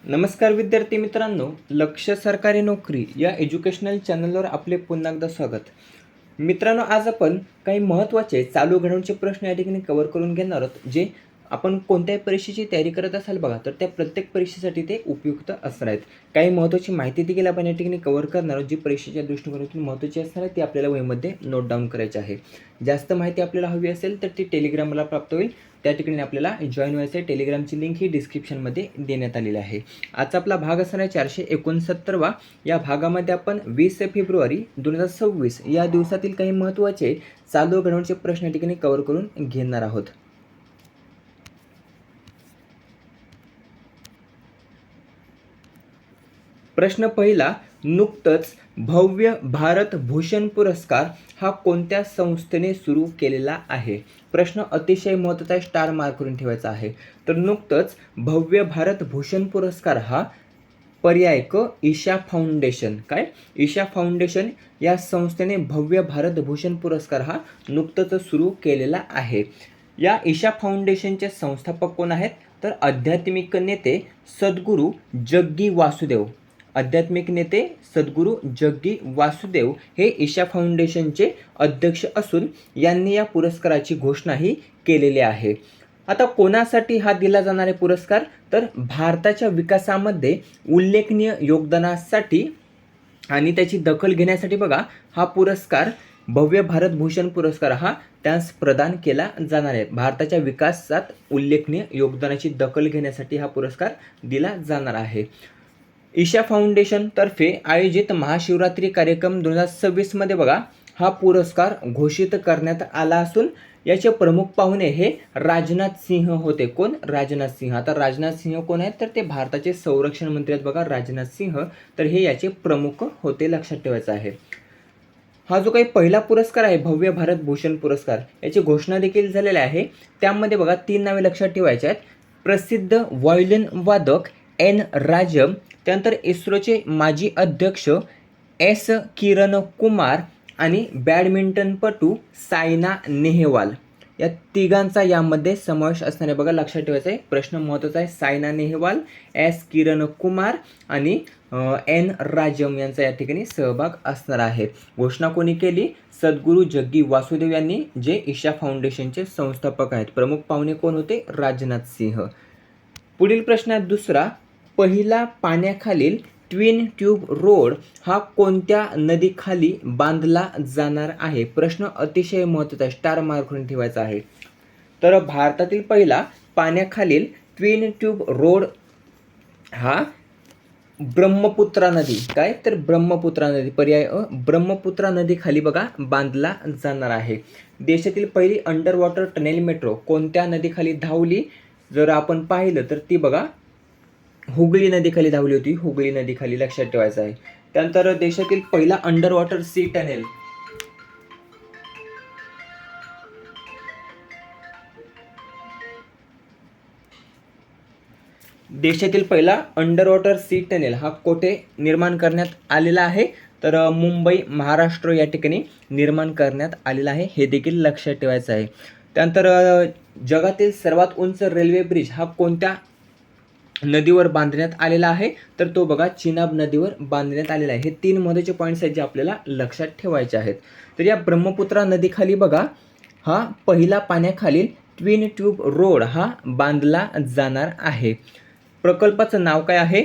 नमस्कार विद्यार्थी मित्रांनो, लक्ष सरकारी नोकरी या एज्युकेशनल चॅनलवर आपले पुन्हा एकदा स्वागत. मित्रांनो, आज आपण काही महत्त्वाचे चालू घडामोडींचे प्रश्न या ठिकाणी कव्हर करून घेणार आहोत, जे आपण कोणत्याही परीक्षेची तयारी करत असाल बघा, तर त्या प्रत्येक परीक्षेसाठी ते उपयुक्त असणार आहेत. काही महत्त्वाची माहिती देखील आपण या ठिकाणी कव्हर करणार आहोत, जी परीक्षेच्या दृष्टिकोनातून महत्त्वाची असणार आहे, ती आपल्याला वहीमध्ये नोट डाऊन करायची आहे. जास्त माहिती आपल्याला हवी असेल तर ती टेलिग्रामला प्राप्त होईल. त्या ठिकाणी आपल्याला जॉईन व्हायचं आहे. टेलिग्रामची लिंक ही डिस्क्रिप्शनमध्ये देण्यात आलेली आहे. आजचा आपला भाग असणार आहे 469वा. या भागामध्ये आपण 20 फेब्रुवारी 2026 या दिवसातील काही महत्त्वाचे चालू घडामोडींचे प्रश्न या ठिकाणी कव्हर करून घेणार आहोत. प्रश्न पहिला, नुकतंच भव्य भारत भूषण पुरस्कार हा कोणत्या संस्थेने सुरू केलेला आहे? प्रश्न अतिशय महत्त्वाचा आहे, स्टार मार्क करून ठेवायचा आहे. तर नुकतंच भव्य भारत भूषण पुरस्कार हा पर्याय क ईशा फाउंडेशन, काय ईशा फाउंडेशन या संस्थेने भव्य भारत भूषण पुरस्कार हा नुकतंच सुरू केलेला आहे. या ईशा फाउंडेशनचे संस्थापक कोण आहेत? तर आध्यात्मिक नेते सद्गुरू जग्गी वासुदेव. आध्यात्मिक नेते सद्गुरू जग्गी वासुदेव हे ईशा फाउंडेशनचे अध्यक्ष असून यांनी या पुरस्काराची घोषणाही केलेली आहे. आता कोणासाठी हा दिला जाणारे पुरस्कार? तर भारताच्या विकासामध्ये उल्लेखनीय योगदानासाठी आणि त्याची दखल घेण्यासाठी बघा, हा पुरस्कार भव्य भारत भूषण पुरस्कार हा त्यास प्रदान केला जाणार आहे. भारताच्या विकासात उल्लेखनीय योगदानाची दखल घेण्यासाठी हा पुरस्कार दिला जाणार आहे. ईशा फाउंडेशन तर्फे आयोजित महाशिवरात्री कार्यक्रम 2026 मध्ये बघा, हा पुरस्कार घोषित करण्यात आला असून याचे प्रमुख पाहुणे हे राजनाथ सिंह होते. कोण? राजनाथ सिंह. आता राजनाथ सिंह कोण आहेत? तर ते भारताचे संरक्षण मंत्री आहेत बघा, राजनाथ सिंह. तर हे याचे प्रमुख होते, लक्षात ठेवायचं आहे. हा जो काही पहिला पुरस्कार आहे भव्य भारत भूषण पुरस्कार, याची घोषणा देखील झालेली आहे. त्यामध्ये बघा 3 नावे लक्षात ठेवायची आहेत. प्रसिद्ध व्हायोलिन वादक एन राजम, त्यानंतर इस्रोचे माजी अध्यक्ष एस किरण कुमार आणि बॅडमिंटनपटू सायना नेहवाल. या तिघांचा यामध्ये समावेश असणार आहे बघा, लक्षात ठेवायचा आहे. प्रश्न महत्त्वाचा आहे. सायना नेहवाल, एस किरण कुमार आणि एन राजम यांचा या ठिकाणी सहभाग असणार आहे. घोषणा कोणी केली? सद्गुरू जग्गी वासुदेव यांनी, जे ईशा फाउंडेशनचे संस्थापक आहेत. प्रमुख पाहुणे कोण होते? राजनाथ सिंह. पुढील प्रश्न आहे दुसरा, पहिला पाण्याखालील ट्विन ट्यूब रोड हा कोणत्या नदीखाली बांधला जाणार आहे? प्रश्न अतिशय महत्त्वाचा आहे, स्टार मार्क करून ठेवायचा आहे. तर भारतातील पहिला पाण्याखालील ट्विन ट्यूब रोड हा ब्रह्मपुत्रा नदी, काय तर ब्रह्मपुत्रा नदी, पर्याय अ ब्रह्मपुत्रा नदीखाली बघा बांधला जाणार आहे. देशातील पहिली अंडर वॉटर टनेल मेट्रो कोणत्या नदीखाली धावली? जर आपण पाहिलं तर ती बघा हुगळी नदीखाली धावली होती, हुगळी नदीखाली, लक्षात ठेवायचं आहे. त्यानंतर देशातील पहिला अंडर वॉटर सी टनेल, देशातील पहिला अंडर वॉटर सी टनेल हा कोठे निर्माण करण्यात आलेला आहे? तर मुंबई, महाराष्ट्र या ठिकाणी निर्माण करण्यात आलेला आहे. हे देखील लक्षात ठेवायचं आहे. त्यानंतर जगातील सर्वात उंच रेल्वे ब्रिज हा कोणत्या नदीवर बांधण्यात आलेला आहे? तर तो बघा चिनाब नदीवर बांधण्यात आलेला आहे. हे 3 महत्त्वाचे पॉईंट्स आहेत जे आपल्याला लक्षात ठेवायचे आहेत. तर या ब्रह्मपुत्रा नदीखाली बघा, हा पहिला पाण्याखालील ट्विन ट्यूब रोड हा बांधला जाणार आहे. प्रकल्पाचं नाव काय आहे?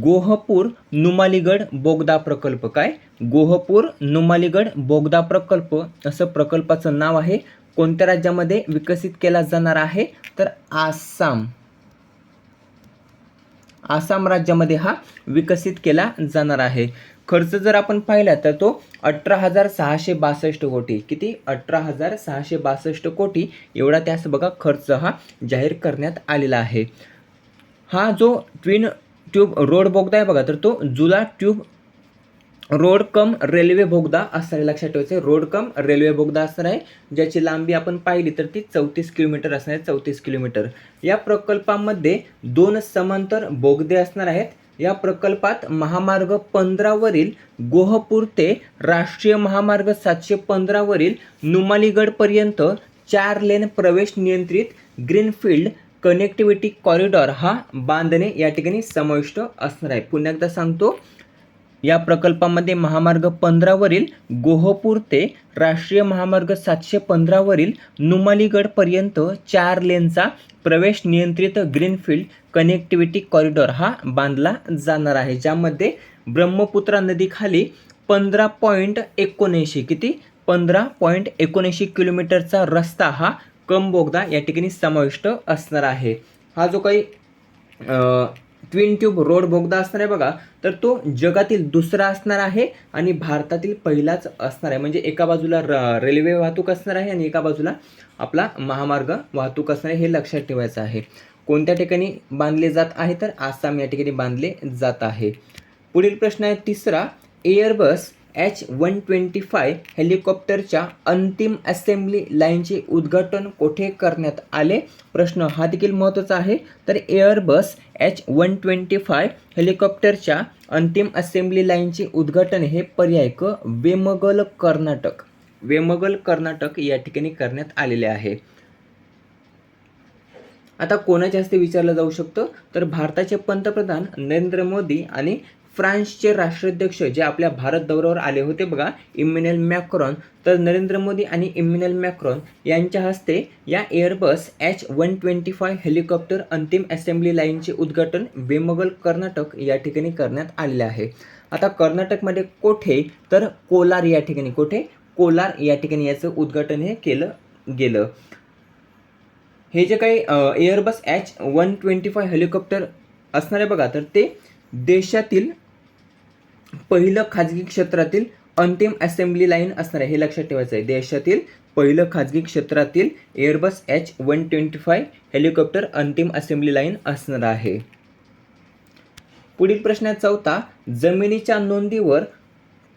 गोहपूर नुमालीगड बोगदा प्रकल्प. काय? गोहपूर नुमालीगड बोगदा प्रकल्प असं प्रकल्पाचं नाव आहे. कोणत्या राज्यामध्ये विकसित केला जाणार आहे? तर आसाम. आसाम राज्यामध्ये हा विकसित केला जाणार आहे. खर्च जर आपण पाहिला तर तो 18,662 कोटी. किती? 18,662 कोटी एवढा त्यास बघा खर्च हा जाहीर करण्यात आलेला आहे. हा जो ट्विन ट्यूब रोड बोगदा आहे बघा, तर तो जुला ट्यूब रोड कम रेल्वे बोगदा असणार आहे, लक्षात ठेवायचं. रोड कम रेल्वे बोगदा असणार आहे, ज्याची लांबी आपण पाहिली तर ती 34 किलोमीटर असणार आहे, 34 किलोमीटर. या प्रकल्पामध्ये 2 समांतर बोगदे असणार आहेत. या प्रकल्पात महामार्ग 15 वरील गोहपूर ते राष्ट्रीय महामार्ग 715 वरील नुमालीगड पर्यंत 4 लेन प्रवेश नियंत्रित ग्रीनफील्ड कनेक्टिव्हिटी कॉरिडॉर हा बांधणे या ठिकाणी समाविष्ट असणार आहे. पुन्हा एकदा सांगतो, या प्रकल्पामध्ये महामार्ग 15 वरील गोहपूर ते राष्ट्रीय महामार्ग 715 वरील नुमालीगड पर्यंत 4 लेनचा प्रवेश नियंत्रित ग्रीनफील्ड कनेक्टिव्हिटी कॉरिडॉर हा बांधला जाणार आहे, ज्यामध्ये ब्रह्मपुत्रा नदीखाली 15.79 किती 15.79 किलोमीटरचा रस्ता हा कम बोगदा या ठिकाणी समाविष्ट असणार आहे. हा जो काही ट्विन ट्यूब रोड बोगदा असणार आहे बघा, तर तो जगातील दुसरा असणार आहे आणि भारतातील पहिलाच असणार आहे. म्हणजे एका बाजूला रेल्वे वाहतूक असणार आहे आणि एका बाजूला आपला महामार्ग वाहतूक असणार आहे, हे लक्षात ठेवायचं आहे. कोणत्या ठिकाणी बांधले जात आहे, तर आसाम या ठिकाणी बांधले जात आहे. पुढील प्रश्न आहे तिसरा, एअरबस H-125 हेलिकॉप्टरच्या अंतिम असेंब्ली लाईनचे उद्घाटन कोठे करण्यात आले? प्रश्न हा देखील महत्त्वाचा आहे. तर एअरबस H-125 हेलिकॉप्टरच्या अंतिम असेंब्ली लाईनचे उद्घाटन हे पर्याय क वेमगल कर्नाटक या ठिकाणी करण्यात आलेले आहे. आता कोणाच्या हस्ते विचारलं जाऊ शकतं, तर भारताचे पंतप्रधान नरेंद्र मोदी आणि फ्रान्सचे राष्ट्राध्यक्ष जे आपल्या भारत दौऱ्यावर आले होते बघा, इमॅन्युएल मॅक्रॉन, तर नरेंद्र मोदी आणि इमॅन्युएल मॅक्रॉन यांच्या हस्ते या एअरबस H-125 हेलिकॉप्टर अंतिम असेंब्ली लाईनचे उद्घाटन वेमगल कर्नाटक या ठिकाणी करण्यात आलेले आहे. आता कर्नाटकमध्ये कोठे, तर कोलार या ठिकाणी, कोठे कोलार या ठिकाणी याचं उद्घाटन हे केलं गेलं. हे जे काही एअरबस H-125 हेलिकॉप्टर असणार आहे बघा, तर ते देशातील पहिलं खाजगी क्षेत्रातील अंतिम असेंब्ली लाईन असणार आहे, हे लक्षात ठेवायचं आहे. देशातील पहिलं खाजगी क्षेत्रातील एअरबस H-125 हेलिकॉप्टर अंतिम असेंब्ली लाईन असणार आहे. पुढील प्रश्न आहे चौथा, जमिनीच्या नोंदीवर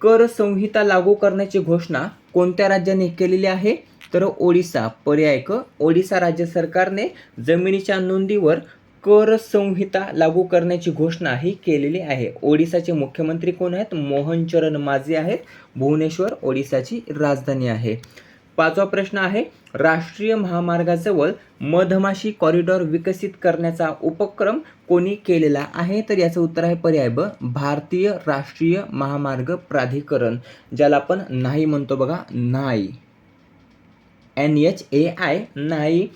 कर संहिता लागू करण्याची घोषणा कोणत्या राज्याने केलेली आहे? तर ओडिसा. पर्याय क ओडिसा राज्य सरकारने जमिनीच्या नोंदीवर कर संहिता लागू करण्याची घोषणा ही केलेली आहे. ओडिसाचे मुख्यमंत्री कोण आहेत? मोहन चरण माझी आहेत. भुवनेश्वर ओडिसाची राजधानी आहे. पाचवा प्रश्न आहे, राष्ट्रीय महामार्गाजवळ मधमाशी कॉरिडॉर विकसित करण्याचा उपक्रम कोणी केलेला आहे? तर याचं उत्तर आहे पर्याय ब, भारतीय राष्ट्रीय महामार्ग प्राधिकरण, ज्याला आपण नाही म्हणतो बघा, नाही, NHAI, नाही.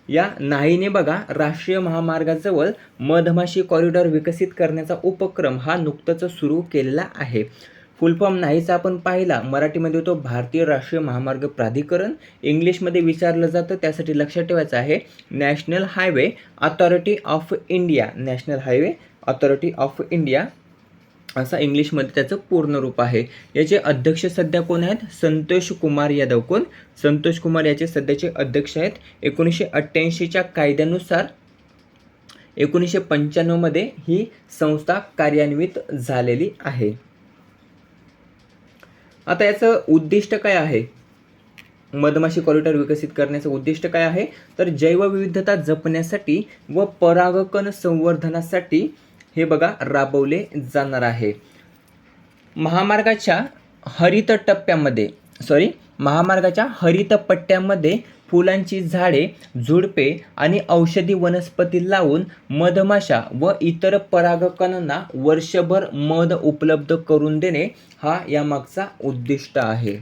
या नाहीने बघा राष्ट्रीय महामार्गाजवळ मधमाशी कॉरिडॉर विकसित करण्याचा उपक्रम हा नुकताच सुरू केलेला आहे. फुल फॉर्म नाहीचा आपण पाहिला, मराठीमध्ये होतो भारतीय राष्ट्रीय महामार्ग प्राधिकरण, इंग्लिशमध्ये विचारलं जातं, त्यासाठी लक्षात ठेवायचं आहे national highway authority of India, national highway authority of India असा इंग्लिशमध्ये त्याचं पूर्ण रूप आहे. याचे अध्यक्ष सध्या कोण आहेत? संतोष कुमार यादव. कोण? संतोष कुमार याचे सध्याचे अध्यक्ष आहेत. 1988च्या कायद्यानुसार 1995 मध्ये ही संस्था कार्यान्वित झालेली आहे. आता याचं उद्दिष्ट काय आहे? मधमाशी कॉरिडॉर विकसित करण्याचं उद्दिष्ट काय आहे? तर जैवविविधता जपण्यासाठी व परागकण संवर्धनासाठी हे बघा राबवले जाणार आहे. महामार्गाच्या हरित पट्ट्यामध्ये फुलांची झाडे, झुडपे आणि औषधी वनस्पती लावून मधमाशा व इतर परागकणांना वर्षभर मध उपलब्ध करून देणे हा यामागचा उद्दिष्ट आहे.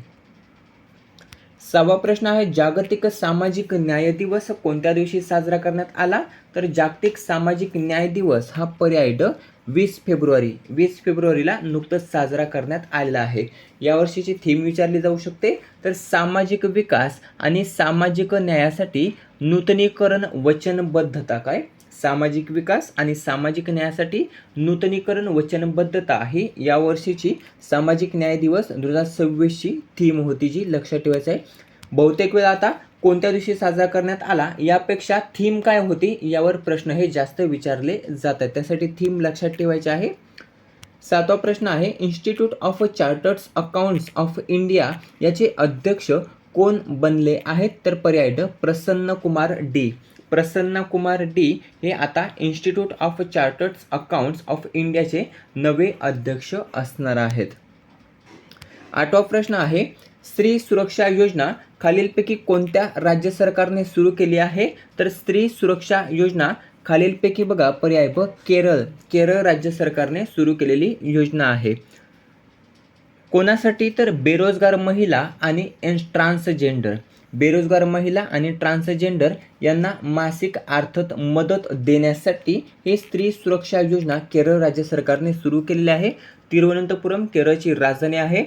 सहावा प्रश्न आहे, जागतिक सामाजिक न्याय दिवस कोणत्या दिवशी साजरा करण्यात आला? तर जागतिक सामाजिक न्याय दिवस हा पर्याय ड 20 फेब्रुवारी, 20 फेब्रुवारीला नुकतंच साजरा करण्यात आलेला आहे. यावर्षीची थीम विचारली जाऊ शकते, तर सामाजिक विकास आणि सामाजिक न्यायासाठी नूतनीकरण वचनबद्धता. काय? सामाजिक विकास आणि सामाजिक न्यायासाठी नूतनीकरण वचनबद्धता ही यावर्षीची सामाजिक न्याय दिवस 2026ची थीम होती, जी लक्षात ठेवायचं आहे. बहुतेक वेळा आता कोणत्या दिवशी साजरा करण्यात आला यापेक्षा थीम काय होती यावर प्रश्न हे जास्त विचारले जातात, त्यासाठी थीम लक्षात ठेवायची आहे. सातवा प्रश्न आहे, institute of chartered accounts of India याचे अध्यक्ष कोण बनले आहेत? तर पर्याय ड प्रसन्न कुमार डी. प्रसन्न कुमार डी हे आता institute of chartered accounts of इंडियाचे नवे अध्यक्ष असणार आहेत. आठवा प्रश्न आहे, स्त्री सुरक्षा योजना खालीलपैकी कोणत्या राज्य सरकारने सुरू केली आहे? तर स्त्री सुरक्षा योजना खालीलपैकी बघा पर्याय ब केरळ राज्य सरकारने सुरू केलेली योजना आहे. कोणासाठी? तर बेरोजगार महिला आणि ट्रान्सजेंडर यांना मासिक आर्थिक मदत देण्यासाठी ही स्त्री सुरक्षा योजना केरळ राज्य सरकारने सुरू केलेली आहे. तिरुवनंतपुरम केरळची राजधानी आहे.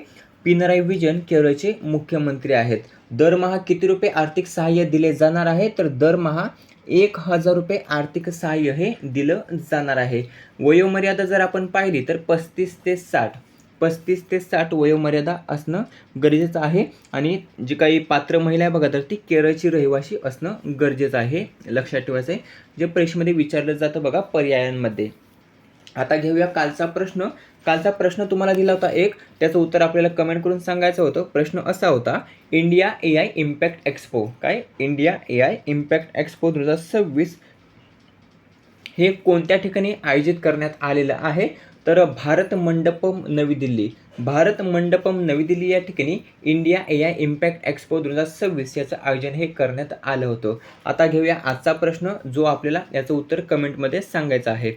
पिनराई विजयन केरळचे मुख्यमंत्री आहेत. दरमहा किती रुपये आर्थिक सहाय्य दिले जाणार आहे? तर दरमहा 1,000 रुपये आर्थिक सहाय्य हे दिलं जाणार आहे. वयोमर्यादा जर आपण पाहिली तर 35 ते 60 वयोमर्यादा असणं गरजेचं आहे आणि जी काही पात्र महिला आहे बघा तर ती केरळची रहिवासी असणं गरजेचं आहे. लक्षात ठेवायचं आहे. जे परीक्षेमध्ये विचारलं जातं बघा पर्यायांमध्ये. आता घेऊया कालचा प्रश्न तुम्हाला दिला होता एक, त्याचं उत्तर आपल्याला कमेंट करून सांगायचं होतं. प्रश्न असा होता, India AI impact expo, India AI impact expo 2026 हे कोणत्या ठिकाणी आयोजित करण्यात आलेलं आहे? तर भारत मंडपम नवी दिल्ली या ठिकाणी इंडिया AI इम्पॅक्ट एक्सपो 2026 याचं आयोजन हे करण्यात आलं होतं. आता घेऊया आजचा प्रश्न, जो आपल्याला याचं उत्तर कमेंटमध्ये सांगायचं आहे.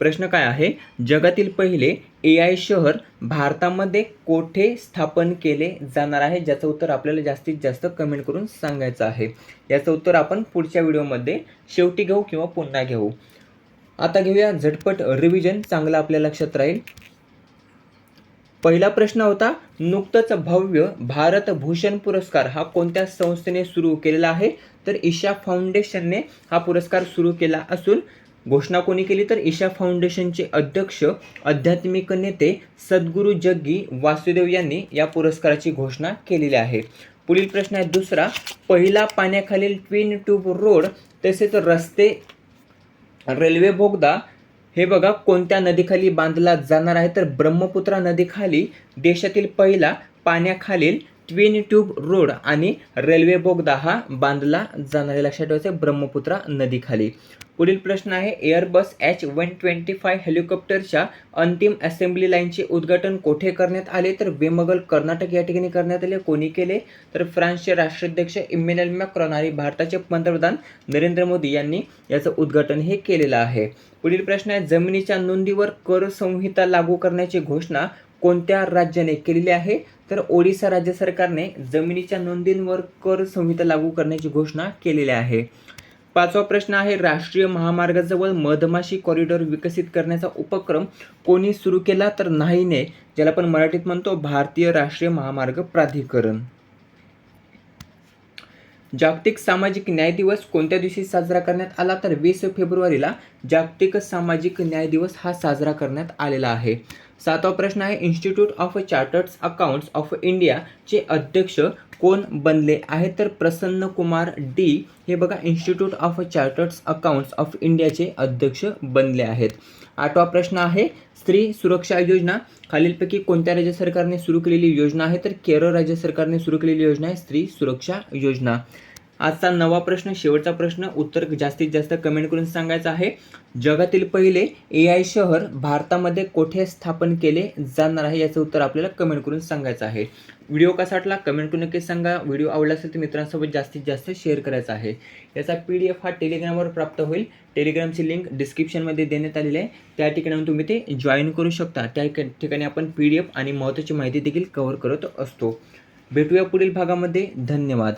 प्रश्न काय आहे? जगातील पहिले AI शहर भारतामध्ये कोठे स्थापन केले जाणार आहे? ज्याचं उत्तर आपल्याला जास्तीत जास्त कमेंट करून सांगायचं आहे. याचं उत्तर आपण पुढच्या व्हिडिओमध्ये शेवटी घेऊ किंवा पुन्हा घेऊ. आता घेऊया झटपट रिव्हिजन, चांगलं आपल्या लक्षात राहील. पहिला प्रश्न होता, नुकतंच भव्य भारत भूषण पुरस्कार हा कोणत्या संस्थेने सुरू केलेला आहे? तर ईशा फाउंडेशनने हा पुरस्कार सुरू केला असून घोषणा कोणी केली? तर ईशा फाउंडेशनचे अध्यक्ष आध्यात्मिक नेते सद्गुरू जग्गी वासुदेव यांनी या पुरस्काराची घोषणा केलेली आहे. पुढील प्रश्न आहे दुसरा, पहिला पाण्याखालील ट्विन ट्यूब रोड तसेच रस्ते रेल्वे बोगदा हे बघा कोणत्या नदीखाली बांधला जाणार आहे? तर ब्रह्मपुत्रा नदीखाली देशातील पहिला पाण्याखालील ट्विन ट्यूब रोड आणि रेल्वे बोगदा हा बांधला जाणार आहे. लक्षात ठेवायचं, ब्रह्मपुत्रा नदीखाली. पुढील प्रश्न आहे, एअरबस H125 हेलिकॉप्टरच्या अंतिम असेंब्ली लाईनचे उद्घाटन कोठे करण्यात आले? तर वेमगल कर्नाटक या ठिकाणी करण्यात आले. कोणी केले? तर फ्रान्सचे राष्ट्राध्यक्ष इमॅन्युएल मॅक्रॉन आणि भारताचे पंतप्रधान नरेंद्र मोदी यांनी याचं उद्घाटन हे केलेलं आहे. पुढील प्रश्न आहे, जमिनीच्या नोंदीवर कर संहिता लागू करण्याची घोषणा कोणत्या राज्याने केलेली आहे? तर ओडिशा राज्य सरकारने जमिनीच्या नोंदींवर कर संहिता लागू करण्याची घोषणा केलेली आहे. पाचवा प्रश्न आहे, राष्ट्रीय महामार्गाजवळ मधमाशी कॉरिडॉर विकसित करण्याचा उपक्रम कोणी सुरू केला? तर नाहीने, ज्याला आपण मराठीत म्हणतो भारतीय राष्ट्रीय महामार्ग प्राधिकरण. जागतिक सामाजिक न्याय दिवस कोणत्या दिवशी साजरा करण्यात आला? तर 20 फेब्रुवारीला जागतिक सामाजिक न्याय दिवस हा साजरा करण्यात आलेला आहे. सातवा प्रश्न आहे, institute of chartered accounts of India चे अध्यक्ष कोण बनले आहे? तर प्रसन्न कुमार डी हे बघा institute of chartered accounts of इंडियाचे अध्यक्ष बनले आहेत. आठवा प्रश्न आहे, स्त्री सुरक्षा योजना खालीलपैकी कोणत्या राज्य सरकारने सुरू केलेली योजना आहे? तर केरळ राज्य सरकारने सुरू केलेली योजना आहे स्त्री सुरक्षा योजना. आजचा 9वा प्रश्न, शेवटचा प्रश्न, उत्तर जास्तीत जास्त कमेंट करून सांगायचं आहे. जगातील पहिले AI शहर भारतामध्ये कोठे स्थापन केले जाणार आहे? याचं उत्तर आपल्याला कमेंट करून सांगायचं आहे. व्हिडिओ कसा वाटला कमेंट करून नक्की सांगा. व्हिडिओ आवडला असेल तर मित्रांसोबत जास्तीत जास्त शेअर करायचा आहे. याचा PDF हा टेलिग्रामवर प्राप्त होईल. टेलिग्रामची लिंक डिस्क्रिप्शनमध्ये देण्यात आलेली आहे. त्या ठिकाणी तुम्ही ते जॉईन करू शकता. त्या ठिकाणी आपण PDF आणि महत्त्वाची माहिती देखील कव्हर करत असतो. भेटूया पुढील भागामध्ये. धन्यवाद.